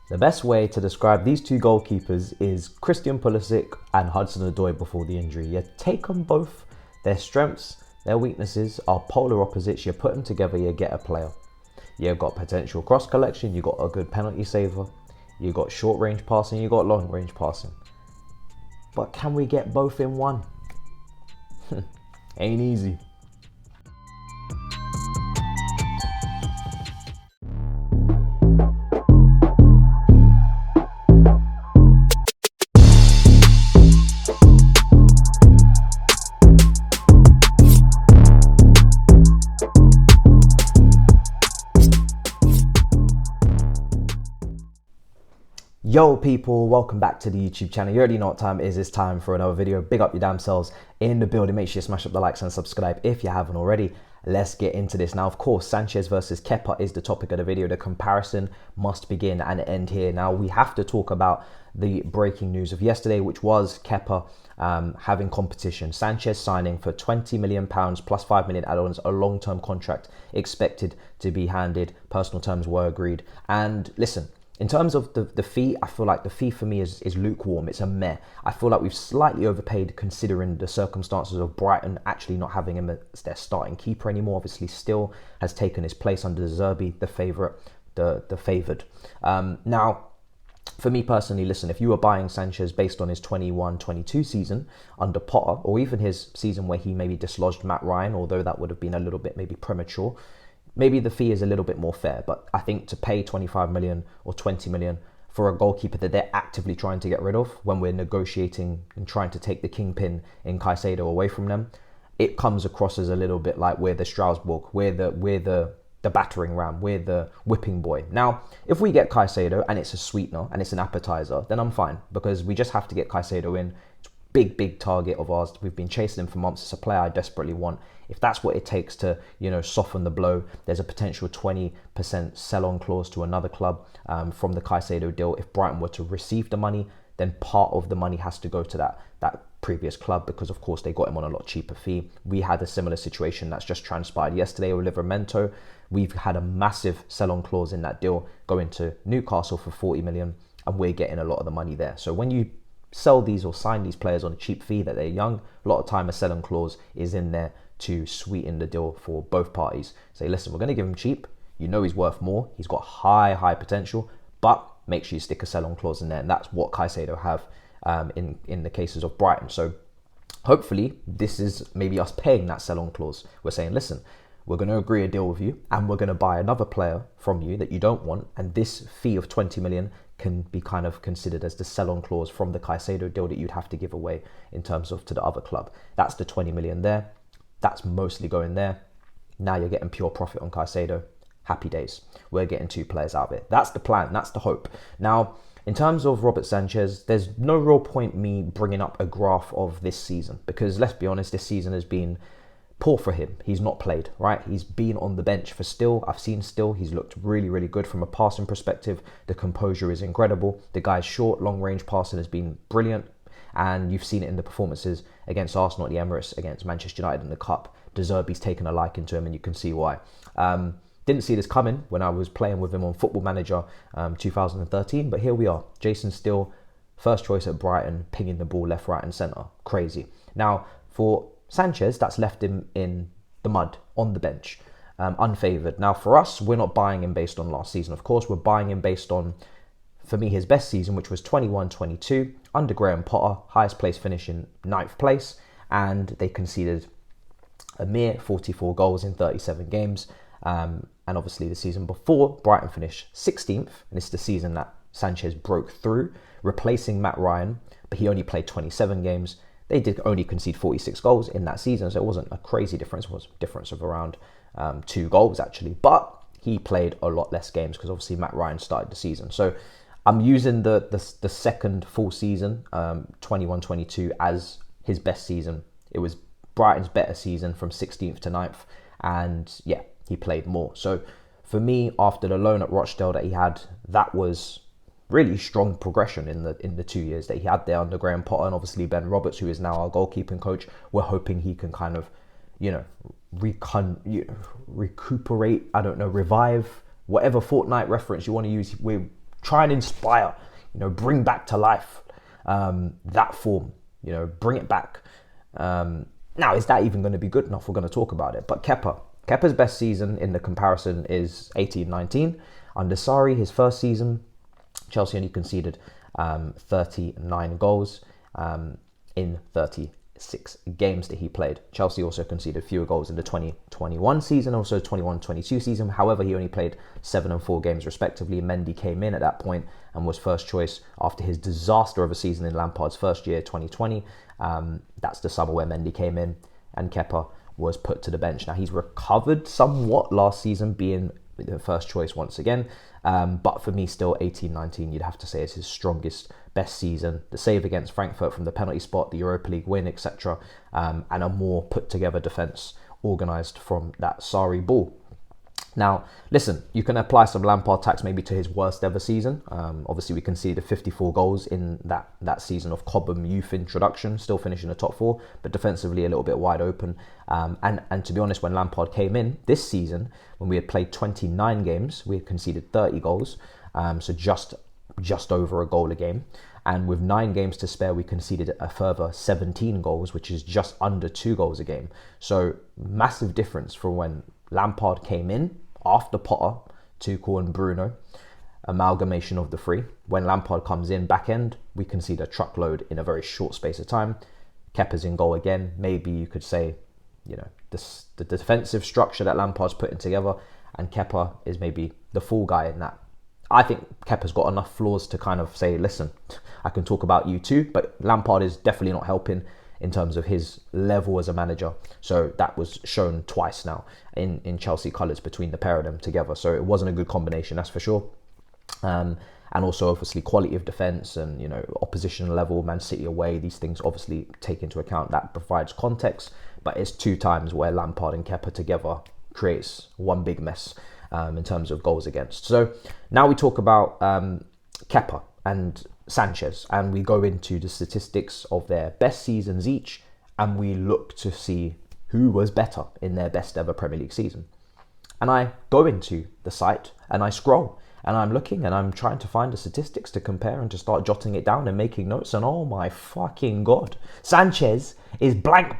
The best way to describe these two goalkeepers is Christian Pulisic and Hudson-Odoi before the injury. You take them both, their strengths, their weaknesses are polar opposites. You put them together, you get a player. You've got potential cross collection, you've got a good penalty saver, you've got short range passing, you've got long range passing. But can we get both in one? Ain't easy. Yo people, welcome back to the YouTube channel. You already know what time it is. It's time for another video. Big up your damn selves in the building. Make sure you smash up the likes and subscribe if you haven't already. Let's get into this. Now, of course, Sanchez versus Kepa is the topic of the video. The comparison must begin and end here. Now, we have to talk about the breaking news of yesterday, which was Kepa having competition. Sanchez signing for £20 million plus 5 million add-ons, a long-term contract expected to be handed. Personal terms were agreed. And listen, in terms of the fee, I feel like the fee for me is lukewarm. It's a meh. I feel like we've slightly overpaid considering the circumstances of Brighton actually not having him as their starting keeper anymore. Obviously, still has taken his place under Zerbi, the favoured. Now, for me personally, listen, if you were buying Sanchez based on his 21-22 season under Potter, or even his season where he maybe dislodged Matt Ryan, although that would have been a little bit maybe premature, maybe the fee is a little bit more fair. But I think to pay 25 million or 20 million for a goalkeeper that they're actively trying to get rid of when we're negotiating and trying to take the kingpin in Caicedo away from them, it comes across as a little bit like we're the Strasbourg, we're the battering ram, we're the whipping boy. Now, if we get Caicedo and it's a sweetener and it's an appetizer, then I'm fine, because we just have to get Caicedo in. It's a big target of ours. We've been chasing him for months. It's a player I desperately want. If that's what it takes to, soften the blow, there's a potential 20% sell-on clause to another club from the Caicedo deal. If Brighton were to receive the money, then part of the money has to go to that previous club, because of course they got him on a lot cheaper fee. We had a similar situation that's just transpired yesterday with Livramento. We've had a massive sell-on clause in that deal going to Newcastle for 40 million, and we're getting a lot of the money there. So when you sell these or sign these players on a cheap fee that they're young, a lot of time a sell-on clause is in there to sweeten the deal for both parties. Say, listen, we're going to give him cheap. He's worth more. He's got high potential, but make sure you stick a sell-on clause in there. And that's what Caicedo have in the cases of Brighton. So hopefully this is maybe us paying that sell-on clause. We're saying, listen, we're going to agree a deal with you and we're going to buy another player from you that you don't want. And this fee of 20 million can be kind of considered as the sell-on clause from the Caicedo deal that you'd have to give away in terms of to the other club. That's the 20 million there. That's mostly going there. Now you're getting pure profit on Caicedo. Happy days. We're getting two players out of it. That's the plan. That's the hope. Now, in terms of Robert Sanchez, there's no real point me bringing up a graph of this season, because let's be honest, this season has been poor for him. He's not played, right? He's been on the bench for Still. I've seen Still. He's looked really good from a passing perspective. The composure is incredible. The guy's short, long-range passing has been brilliant. And you've seen it in the performances against Arsenal at the Emirates, against Manchester United in the Cup. De Zerbi's taken a liking to him, and you can see why. Didn't see this coming when I was playing with him on Football Manager 2013, but here we are. Jason Still, first choice at Brighton, pinging the ball left, right and centre. Crazy. Now, for Sanchez, that's left him in the mud, on the bench, unfavoured. Now, for us, we're not buying him based on last season. Of course, we're buying him based on, for me, his best season, which was 21-22, under Graham Potter, highest place finish in 9th place, and they conceded a mere 44 goals in 37 games. And obviously the season before, Brighton finished 16th, and it's the season that Sanchez broke through, replacing Matt Ryan, but he only played 27 games. They did only concede 46 goals in that season, so it wasn't a crazy difference. It was a difference of around 2 goals actually, but he played a lot less games because obviously Matt Ryan started the season. So I'm using the second full season, 21-22, as his best season. It was Brighton's better season from 16th to 9th, and yeah, he played more. So for me, after the loan at Rochdale that he had, that was really strong progression in the 2 years that he had there under Graham Potter, and obviously Ben Roberts, who is now our goalkeeping coach. We're hoping he can kind of, recuperate, revive, whatever Fortnite reference you want to use. We're try and inspire, bring back to life that form, bring it back. Now, is that even going to be good enough? We're going to talk about it. But Kepa's best season in the comparison is 18-19. Under Sarri, his first season, Chelsea only conceded 39 goals in 36 games that he played. Chelsea also conceded fewer goals in the 2021 season, also 21-22 season. However, he only played 7 and 4 games respectively. Mendy came in at that point and was first choice after his disaster of a season in Lampard's first year, 2020. That's the summer where Mendy came in and Kepa was put to the bench. Now, he's recovered somewhat last season, being the first choice once again. But for me, still 18-19, you'd have to say is his strongest, best season. The save against Frankfurt from the penalty spot, the Europa League win, etc. And a more put together defence organised from that Sarri ball. Now, listen, you can apply some Lampard tax maybe to his worst ever season. Obviously, we conceded 54 goals in that season of Cobham youth introduction, still finishing the top 4, but defensively a little bit wide open. And to be honest, when Lampard came in this season, when we had played 29 games, we had conceded 30 goals, so just over a goal a game. And with 9 games to spare, we conceded a further 17 goals, which is just under 2 goals a game. So massive difference from when Lampard came in after Potter, Tuchel and Bruno, amalgamation of the three. When Lampard comes in back end, we concede a truckload in a very short space of time. Kepa's in goal again. Maybe you could say, the defensive structure that Lampard's putting together, and Kepa is maybe the fall guy in that. I think Kepa's got enough flaws to kind of say, listen, I can talk about you too, but Lampard is definitely not helping in terms of his level as a manager. So that was shown twice now in Chelsea colours between the pair of them together. So it wasn't a good combination, that's for sure. And also obviously quality of defence and, opposition level, Man City away, these things obviously take into account. That provides context, but it's 2 times where Lampard and Kepa together creates one big mess in terms of goals against. So now we talk about Kepa and Sanchez, and we go into the statistics of their best seasons each, and we look to see who was better in their best ever Premier League season. And I go into the site and I scroll and I'm looking and I'm trying to find the statistics to compare and to start jotting it down and making notes, and oh my fucking god, Sanchez is blank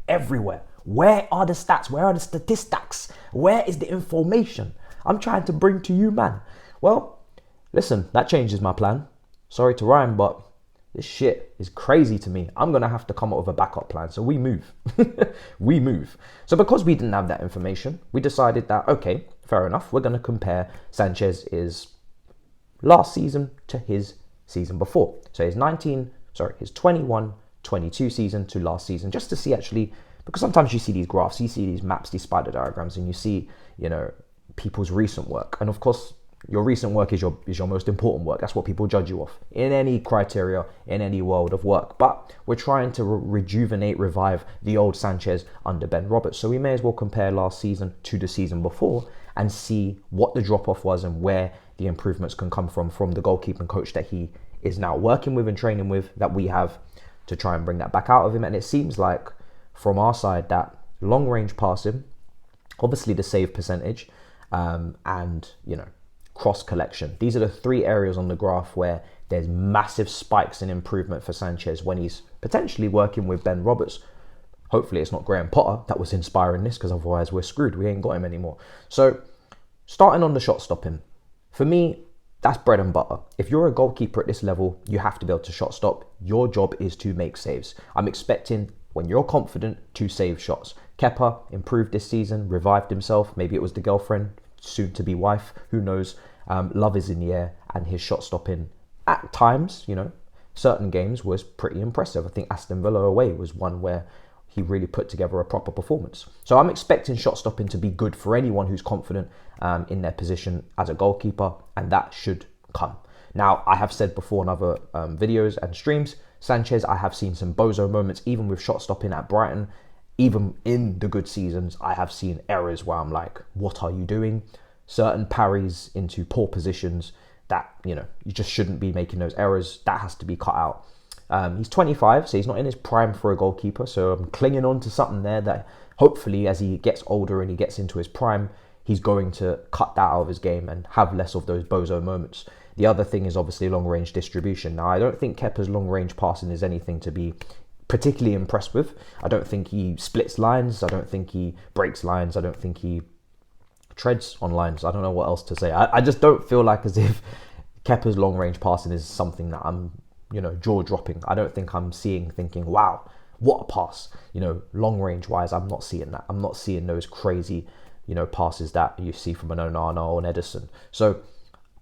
everywhere. Where are the stats? Where are the statistics? Where is the information I'm trying to bring to you, man? Well, listen, that changes my plan. Sorry to rhyme, but this shit is crazy to me. I'm going to have to come up with a backup plan. So we move. We move. So because we didn't have that information, we decided that, okay, fair enough. We're going to compare Sanchez's last season to his season before. So his 21-22 season to last season, just to see actually, because sometimes you see these graphs, you see these maps, these spider diagrams, and you see, people's recent work. And of course, your recent work is your most important work. That's what people judge you off in any criteria, in any world of work. But we're trying to revive the old Sanchez under Ben Roberts. So we may as well compare last season to the season before and see what the drop-off was and where the improvements can come from the goalkeeping coach that he is now working with and training with, that we have to try and bring that back out of him. And it seems like from our side that long-range passing, obviously the save percentage, and, cross collection. These are the 3 areas on the graph where there's massive spikes in improvement for Sanchez when he's potentially working with Ben Roberts. Hopefully it's not Graham Potter that was inspiring this, because otherwise we're screwed. We ain't got him anymore. So starting on the shot stopping, for me, that's bread and butter. If you're a goalkeeper at this level, you have to be able to shot stop. Your job is to make saves. I'm expecting, when you're confident, to save shots. Kepa improved this season, revived himself. Maybe it was the girlfriend, soon to be wife, who knows. Love is in the air, and his shot stopping at times, certain games was pretty impressive. I think Aston Villa away was one where he really put together a proper performance. So I'm expecting shot stopping to be good for anyone who's confident in their position as a goalkeeper, and that should come. Now, I have said before in other videos and streams, Sanchez, I have seen some bozo moments, even with shot stopping at Brighton. Even in the good seasons, I have seen errors where I'm like, what are you doing? Certain parries into poor positions that, you just shouldn't be making those errors. That has to be cut out. He's 25, so he's not in his prime for a goalkeeper. So I'm clinging on to something there that hopefully as he gets older and he gets into his prime, he's going to cut that out of his game and have less of those bozo moments. The other thing is obviously long-range distribution. Now, I don't think Kepa's long-range passing is anything to be particularly impressed with. I don't think he splits lines. I don't think he breaks lines. I don't think he treads on lines. I don't know what else to say. I just don't feel like as if Kepa's long-range passing is something that I'm, jaw-dropping. I don't think I'm thinking, wow, what a pass. Long-range wise, I'm not seeing that. I'm not seeing those crazy, passes that you see from an Onana or an Edison. So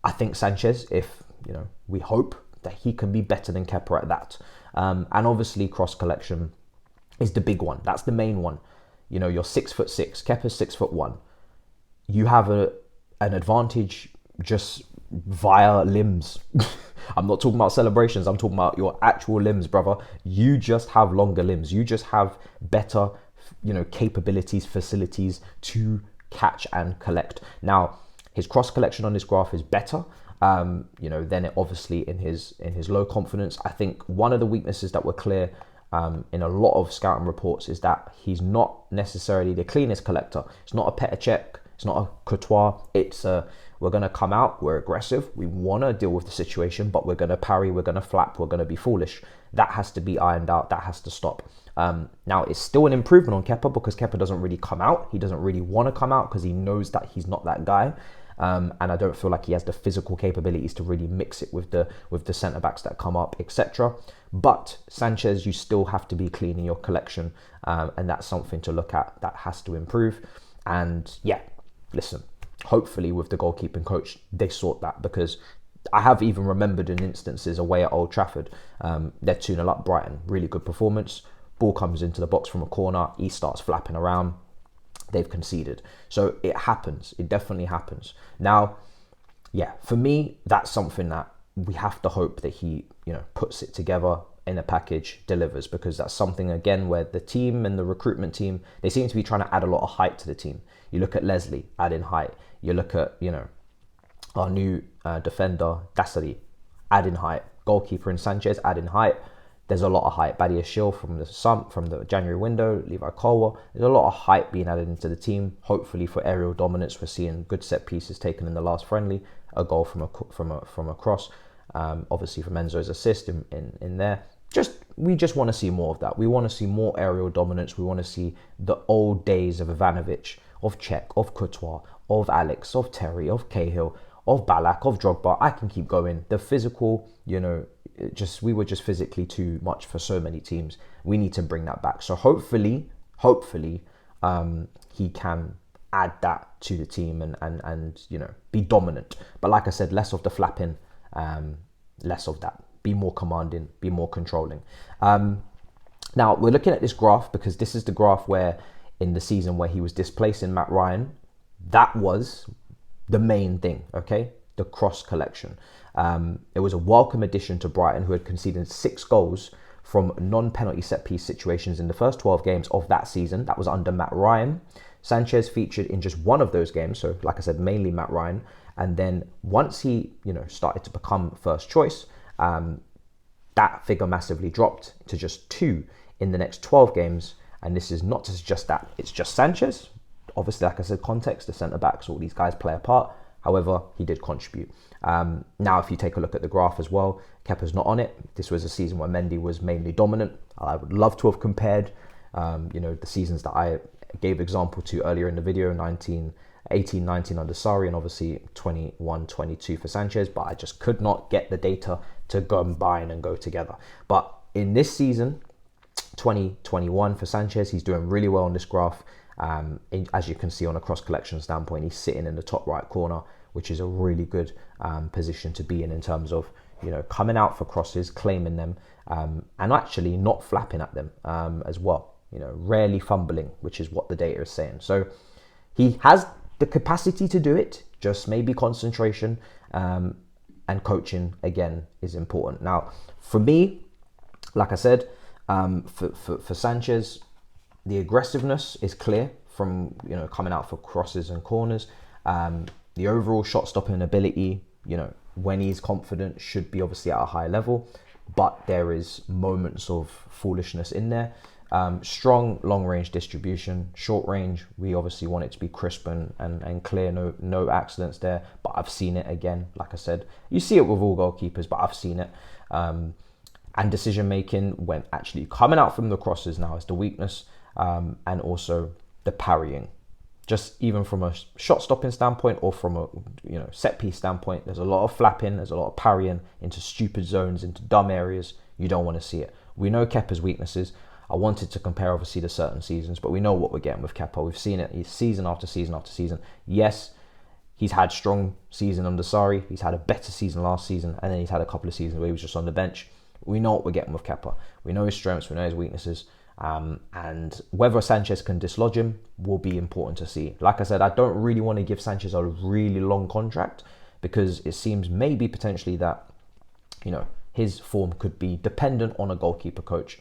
I think Sanchez, if, we hope that he can be better than Kepa at that. And obviously cross collection is the big one. That's the main one. You're 6'6", Kepa's 6'1". You have an advantage just via limbs. I'm not talking about celebrations. I'm talking about your actual limbs, brother. You just have longer limbs. You just have better, capabilities, facilities to catch and collect. Now, his cross collection on this graph is better. Then it obviously in his low confidence. I think one of the weaknesses that were clear in a lot of scouting reports is that he's not necessarily the cleanest collector. It's not a Petr Cech. It's not a Courtois. It's we're going to come out, we're aggressive, we want to deal with the situation, but we're going to parry, we're going to flap, we're going to be foolish. That has to be ironed out. That has to stop. Now, it's still an improvement on Kepa because Kepa doesn't really come out. He doesn't really want to come out because he knows that he's not that guy. And I don't feel like he has the physical capabilities to really mix it with the centre backs that come up, etc. But Sanchez, you still have to be clean in your collection, and that's something to look at. That has to improve. And yeah, listen, hopefully with the goalkeeping coach, they sort that, because I have even remembered in instances away at Old Trafford, they're 2-0 up Brighton, really good performance. Ball comes into the box from a corner, he starts flapping around. They've conceded. So it happens. It definitely happens. Now, yeah, for me, that's something that we have to hope that he, puts it together in a package, delivers, because that's something, again, where the team and the recruitment team, they seem to be trying to add a lot of height to the team. You look at Leslie, add in height. You look at, our new defender, Dassari, add in height. Goalkeeper in Sanchez, add in height. There's a lot of hype. Badia Shil from the January window, Levi Colwell. There's a lot of hype being added into the team. Hopefully for aerial dominance, we're seeing good set pieces taken in the last friendly, a goal from a cross, obviously from Enzo's assist in there. We just want to see more of that. We want to see more aerial dominance. We want to see the old days of Ivanovic, of Cech, of Courtois, of Alex, of Terry, of Cahill, of Ballack, of Drogba. I can keep going. The physical, we were just physically too much for so many teams. We need to bring that back. So hopefully, he can add that to the team and be dominant. But like I said, less of the flapping, less of that. Be more commanding, be more controlling. Now we're looking at this graph because this is the graph where in the season where he was displacing Matt Ryan, that was the main thing, okay? The cross collection. It was a welcome addition to Brighton, who had conceded 6 goals from non-penalty set-piece situations in the first 12 games of that season. That was under Matt Ryan. Sanchez featured in just one of those games, so like I said, mainly Matt Ryan. And then once he, started to become first choice, that figure massively dropped to just 2 in the next 12 games. And this is not to suggest that it's just Sanchez. Obviously, like I said, context, the centre-backs, all these guys play a part. However, he did contribute. Now, if you take a look at the graph as well, Kepa's not on it. This was a season where Mendy was mainly dominant. I would love to have compared, the seasons that I gave example to earlier in the video, 18-19 under Sarri, and obviously 21-22 for Sanchez, but I just could not get the data to combine and go together. But in this season, 2021 for Sanchez, he's doing really well on this graph. As you can see on a cross collection standpoint, he's sitting in the top right corner, which is a really good position to be in terms of, coming out for crosses, claiming them, and actually not flapping at them as well. Rarely fumbling, which is what the data is saying. So he has the capacity to do it, just maybe concentration and coaching, again, is important. Now, for me, like I said, for Sanchez, the aggressiveness is clear from, coming out for crosses and corners. The overall shot stopping ability, when he's confident, should be obviously at a high level, but there is moments of foolishness in there. Strong long range distribution. Short range, we obviously want it to be crisp and clear, no accidents there. But I've seen it again. Like I said, you see it with all goalkeepers, but I've seen it. And decision making when actually coming out from the crosses now is the weakness, and also the parrying. Just even from a shot stopping standpoint or from a set piece standpoint, there's a lot of flapping, there's a lot of parrying into stupid zones, into dumb areas. You don't want to see it. We know Kepa's weaknesses. I wanted to compare obviously to certain seasons, but we know what we're getting with Kepa. We've seen it season after season after season. Yes, he's had strong season under Sarri. He's had a better season last season, and then he's had a couple of seasons where he was just on the bench. We know what we're getting with Kepa. We know his strengths, we know his weaknesses. And whether Sanchez can dislodge him will be important to see. Like I said, I don't really want to give Sanchez a really long contract, because it seems maybe potentially that, his form could be dependent on a goalkeeper coach,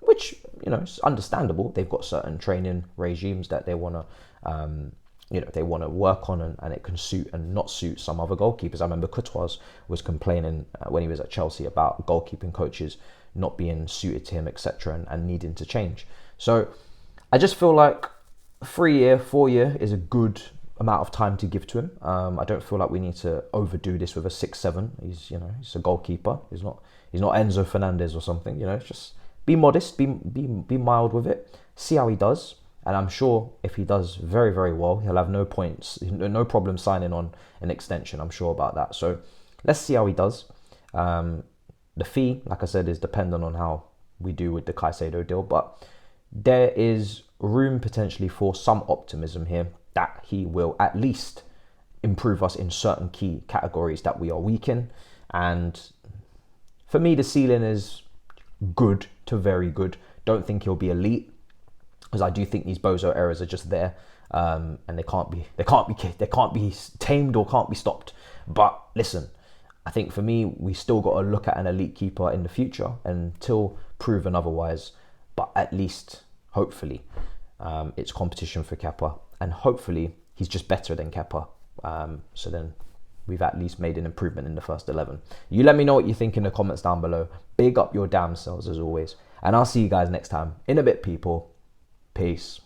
which, is understandable. They've got certain training regimes that they want to, they want to work on, and it can suit and not suit some other goalkeepers. I remember Courtois was complaining when he was at Chelsea about goalkeeping coaches not being suited to him, etc., and needing to change. So I just feel like 4 year is a good amount of time to give to him. I don't feel like we need to overdo this with a 6-7. He's a goalkeeper. He's not Enzo Fernandez or something. Just be modest, be mild with it. See how he does, and I'm sure if he does very, very well, he'll have no problem signing on an extension. I'm sure about that. So let's see how he does. The fee, like I said, is dependent on how we do with the Caicedo deal, but there is room potentially for some optimism here that he will at least improve us in certain key categories that we are weak in. And for me, the ceiling is good to very good. Don't think he'll be elite, because I do think these bozo errors are just there, and they can't be tamed or can't be stopped. But listen, I think for me, we still got to look at an elite keeper in the future until proven otherwise. But at least, hopefully, it's competition for Kepa, and hopefully he's just better than Kepa. So then we've at least made an improvement in the first 11. You let me know what you think in the comments down below. Big up your damn selves as always. And I'll see you guys next time. In a bit, people. Peace.